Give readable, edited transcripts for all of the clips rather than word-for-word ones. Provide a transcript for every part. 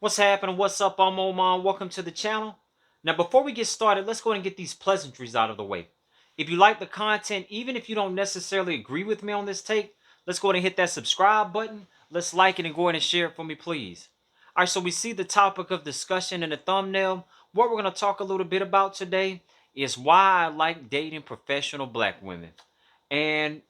What's happening? What's up? I'm Oman. Welcome to the channel. Now, before we get started, let's go ahead and get these pleasantries out of the way. If you like the content, even if you don't necessarily agree with me on this take, let's go ahead and hit that subscribe button. Let's like it and go ahead and share it for me, please. All right, so we see the topic of discussion in the thumbnail. What we're going to talk a little bit about today is why I like dating professional black women. And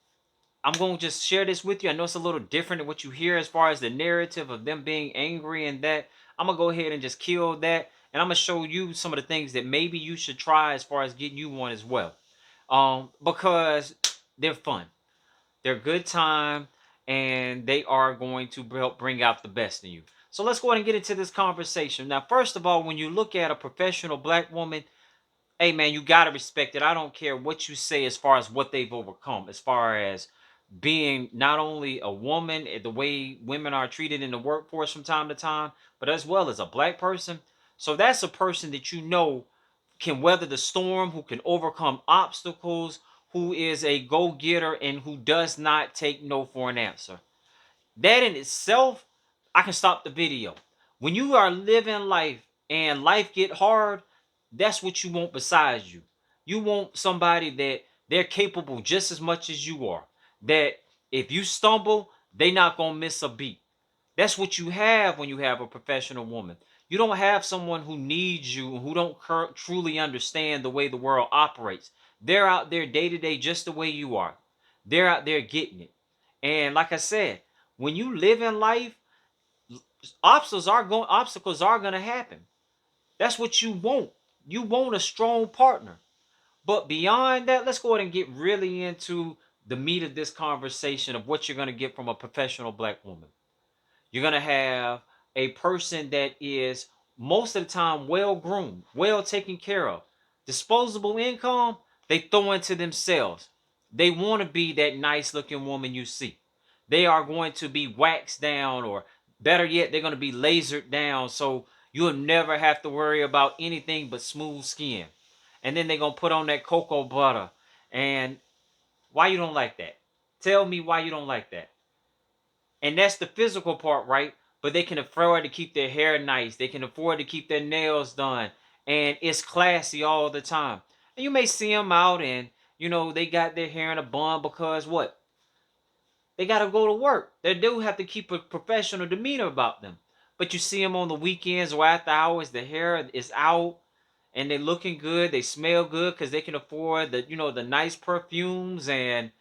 I'm going to just share this with you. I know it's a little different than what you hear as far as the narrative of them being angry and that. I'm going to go ahead and just kill that. And I'm going to show you some of the things that maybe you should try as far as getting you one as well. Because they're fun. They're good time and they are going to help bring out the best in you. So let's go ahead and get into this conversation. Now, first of all, when you look at a professional black woman, hey man, you gotta respect it. I don't care what you say as far as what they've overcome, as far as being not only a woman, the way women are treated in the workforce from time to time, but as well as a black person. So that's a person that you know can weather the storm, who can overcome obstacles, who is a go-getter, and who does not take no for an answer. That in itself, I can stop the video. When you are living life and life get hard, that's what you want beside you. You want somebody that they're capable just as much as you are. That if you stumble, they not gonna miss a beat. That's what you have when you have a professional woman. You don't have someone who needs you, who don't truly understand the way the world operates. They're out there day to day just the way you are. They're out there getting it. And like I said, when you live in life, obstacles are going to happen. That's what you want. You want a strong partner. But beyond that, let's go ahead and get really into the meat of this conversation of what you're going to get from a professional black woman. You're going to have a person that is most of the time well groomed, well taken care of. Disposable income, they throw into themselves. They want to be that nice looking woman you see. They are going to be waxed down, or better yet, they're going to be lasered down so you'll never have to worry about anything but smooth skin. And then they're going to put on that cocoa butter. And why you don't like that? Tell me why you don't like that. And that's the physical part, right? But they can afford to keep their hair nice. They can afford to keep their nails done. And it's classy all the time. And you may see them out and, they got their hair in a bun because what? They got to go to work. They do have to keep a professional demeanor about them. But you see them on the weekends or after hours, the hair is out and they're looking good. They smell good because they can afford the nice perfumes and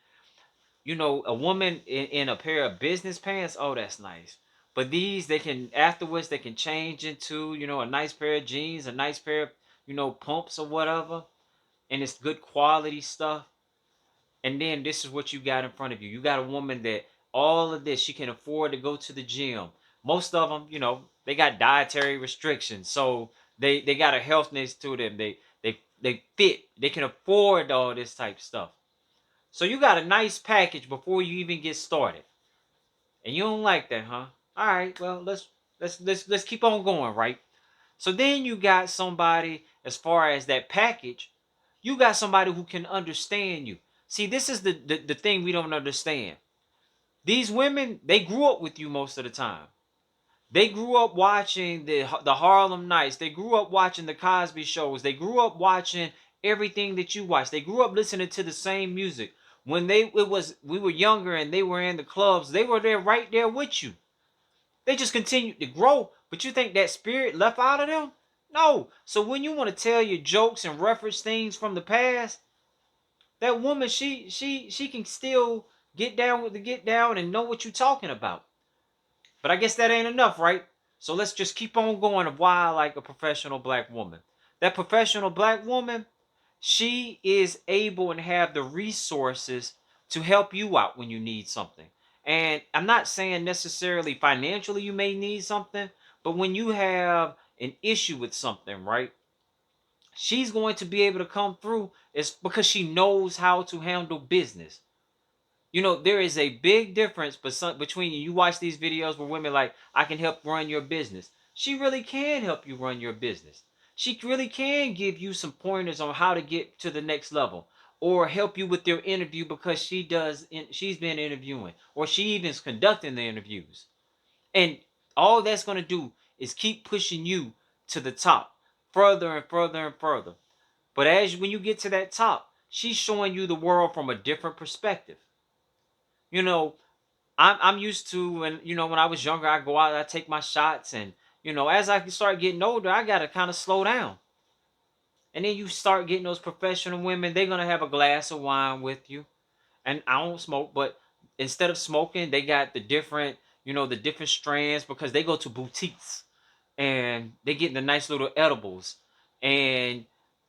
a woman in a pair of business pants, oh, that's nice. But these, they can, afterwards, they can change into, a nice pair of jeans, a nice pair of, pumps or whatever. And it's good quality stuff. And then this is what you got in front of you. You got a woman that all of this, she can afford to go to the gym. Most of them, they got dietary restrictions. So they got a healthness to them. They fit. They can afford all this type stuff. So you got a nice package before you even get started. And you don't like that, huh? All right, well, let's keep on going, right? So then you got somebody, as far as that package, you got somebody who can understand you. See, this is the thing we don't understand. These women, they grew up with you most of the time. They grew up watching the Harlem Nights. They grew up watching the Cosby shows. They grew up watching everything that you watch. They grew up listening to the same music. When we were younger and they were in the clubs, they were there right there with you. They just continued to grow. But you think that spirit left out of them? No. So when you want to tell your jokes and reference things from the past, that woman, she can still get down with the get down and know what you're talking about. But I guess that ain't enough, right? So let's just keep on going of why I like a professional black woman. That professional black woman, she is able and have the resources to help you out when you need something. And I'm not saying necessarily financially you may need something, but when you have an issue with something, right? She's going to be able to come through. It's because she knows how to handle business. There is a big difference between you watch these videos where women like, I can help run your business. She really can help you run your business. She really can give you some pointers on how to get to the next level, or help you with your interview because she's been interviewing, or she even is conducting the interviews. And all that's going to do is keep pushing you to the top, further and further and further. But when you get to that top, she's showing you the world from a different perspective. You know, I'm used to, when when I was younger, I go out, I take my shots, and as I start getting older, I gotta kind of slow down. And then you start getting those professional women, they're gonna have a glass of wine with you. And I don't smoke, but instead of smoking, they got the different strands, because they go to boutiques and they get the nice little edibles. And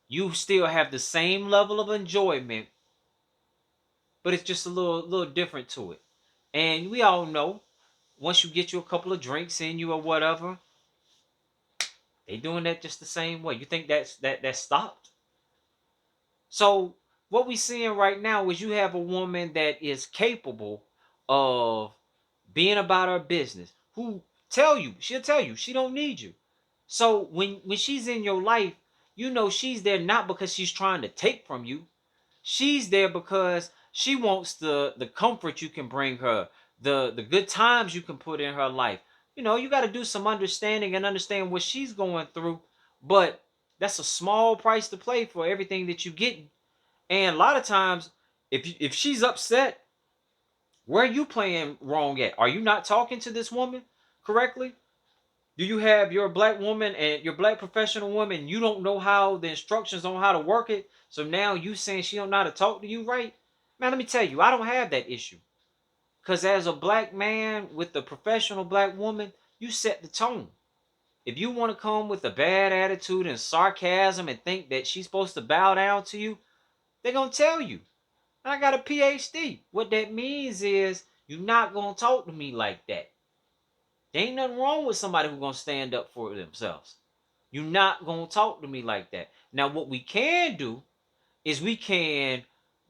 you still have the same level of enjoyment, but it's just a little different to it. And we all know, once you get you a couple of drinks in you or whatever, they doing that just the same way. You think that stopped? So what we seeing right now is, you have a woman that is capable of being about her business, who she'll tell you she don't need you. So when she's in your life, she's there not because she's trying to take from you. She's there because she wants the comfort you can bring her, the good times you can put in her life. You got to do some understanding and understand what she's going through, but that's a small price to pay for everything that you get. And a lot of times, if she's upset, where are you playing wrong at? Are you not talking to this woman correctly? Do you have your black woman and your black professional woman? You don't know how the instructions on how to work it. So now you saying she don't know how to talk to you, right? Man, let me tell you, I don't have that issue. Because as a black man with a professional black woman, you set the tone. If you want to come with a bad attitude and sarcasm and think that she's supposed to bow down to you, they're going to tell you. I got a PhD. What that means is, you're not going to talk to me like that. There ain't nothing wrong with somebody who's going to stand up for themselves. You're not going to talk to me like that. Now, what we can do is, we can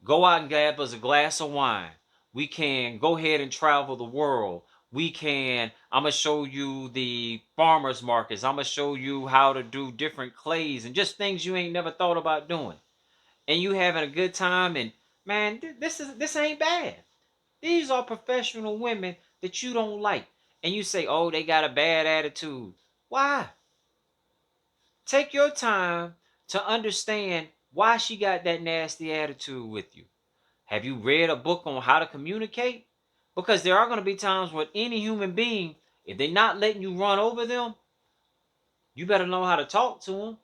go out and grab us a glass of wine. We can go ahead and travel the world. I'm going to show you the farmers markets. I'm going to show you how to do different clays and just things you ain't never thought about doing. And you having a good time, and man, this ain't bad. These are professional women that you don't like. And you say, oh, they got a bad attitude. Why? Take your time to understand why she got that nasty attitude with you. Have you read a book on how to communicate? Because there are going to be times with any human being, if they're not letting you run over them, you better know how to talk to them.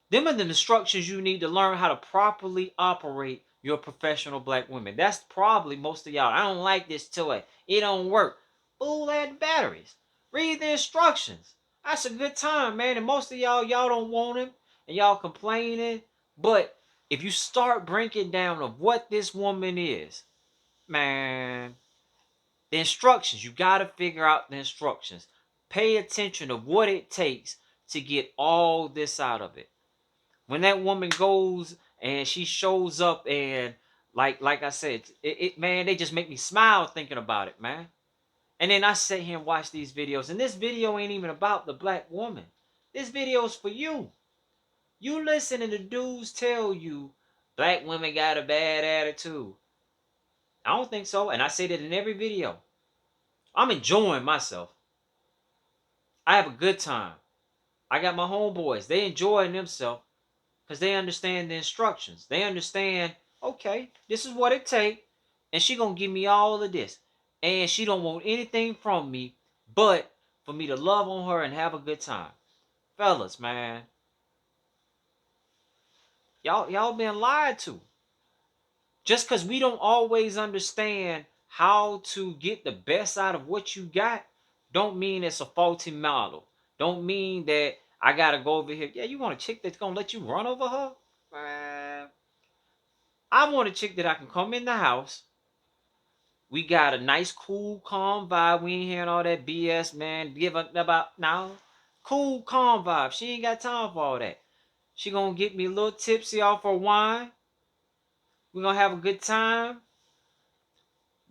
Them are the instructions you need to learn how to properly operate your professional black women. That's probably most of y'all. I don't like this toy. It don't work. Fool, add batteries. Read the instructions. That's a good time, man. And most of y'all don't want him, and y'all complaining. But if you start breaking down of what this woman is, man, the instructions, you got to figure out the instructions. Pay attention to what it takes to get all this out of it. When that woman goes and she shows up, and like I said, man, they just make me smile thinking about it, man. And then I sit here and watch these videos, and this video ain't even about the black woman. This video is for you. You listening to dudes tell you black women got a bad attitude. I don't think so, and I say that in every video. I'm enjoying myself. I have a good time. I got my homeboys. They enjoying themselves. Because they understand the instructions. They understand, okay, this is what it takes. And she going to give me all of this. And she don't want anything from me but for me to love on her and have a good time. Fellas, man. Y'all been lied to. Just because we don't always understand how to get the best out of what you got, don't mean it's a faulty model. Don't mean that I got to go over here. Yeah, you want a chick that's going to let you run over her? Man. I want a chick that I can come in the house. We got a nice, cool, calm vibe. We ain't hearing all that BS, man. Give up about now. Cool, calm vibe. She ain't got time for all that. She gonna get me a little tipsy off her wine. We gonna have a good time.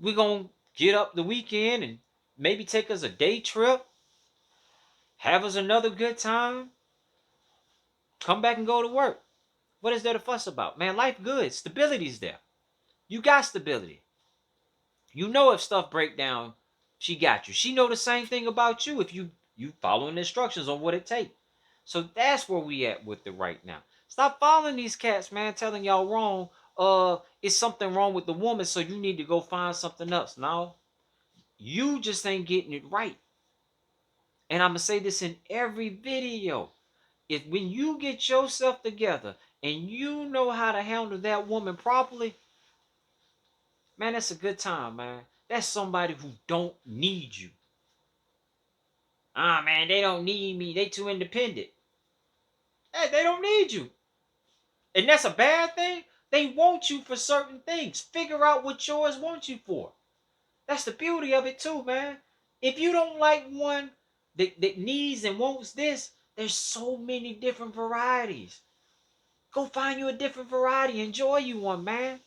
We gonna get up the weekend and maybe take us a day trip. Have us another good time. Come back and go to work. What is there to fuss about? Man, life good. Stability's there. You got stability. You know if stuff break down, she got you. She know the same thing about you. If you You following the instructions on what it takes. So that's where we at with it right now. Stop following these cats, man, telling y'all wrong. It's something wrong with the woman, so you need to go find something else. No, you just ain't getting it right. And I'm gonna say this in every video. If when you get yourself together and you know how to handle that woman properly, man, that's a good time, man. That's somebody who don't need you. Ah, man, they don't need me. They too independent. Hey, they don't need you. And that's a bad thing. They want you for certain things. Figure out what yours want you for. That's the beauty of it too, man. If you don't like one that needs and wants this, there's so many different varieties. Go find you a different variety. Enjoy you one, man.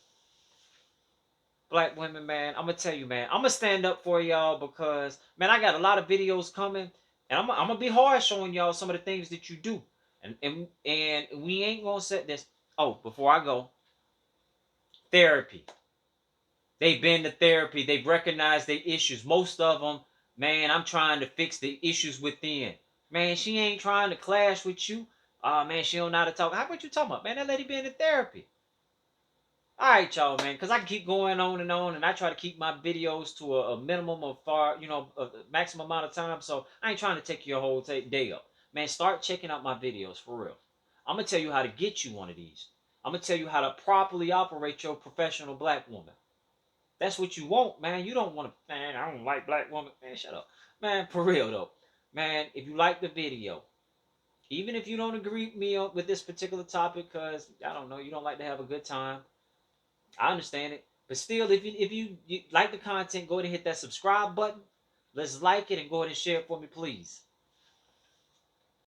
Black women, man, I'm gonna tell you, man, I'm gonna stand up for y'all because, man, I got a lot of videos coming, and I'm gonna be hard showing y'all some of the things that you do, and we ain't gonna set this. Oh, before I go, therapy. They've been to therapy. They've recognized their issues. Most of them, man, I'm trying to fix the issues within. Man, she ain't trying to clash with you. Oh man, she don't know how to talk. How about you talking about? Man, that lady been in therapy. All right, y'all, man, because I can keep going on, and I try to keep my videos to a minimum of a maximum amount of time. So I ain't trying to take your whole day up. Man, start checking out my videos for real. I'm gonna tell you how to get you one of these. I'm gonna tell you how to properly operate your professional black woman. That's what you want, man. You don't want to, man. I don't like black woman. Man, shut up, man. For real though, man. If you like the video, even if you don't agree with me with this particular topic, cause I don't know, you don't like to have a good time. I understand it. But still, if you like the content, go ahead and hit that subscribe button. Let's like it and go ahead and share it for me, please.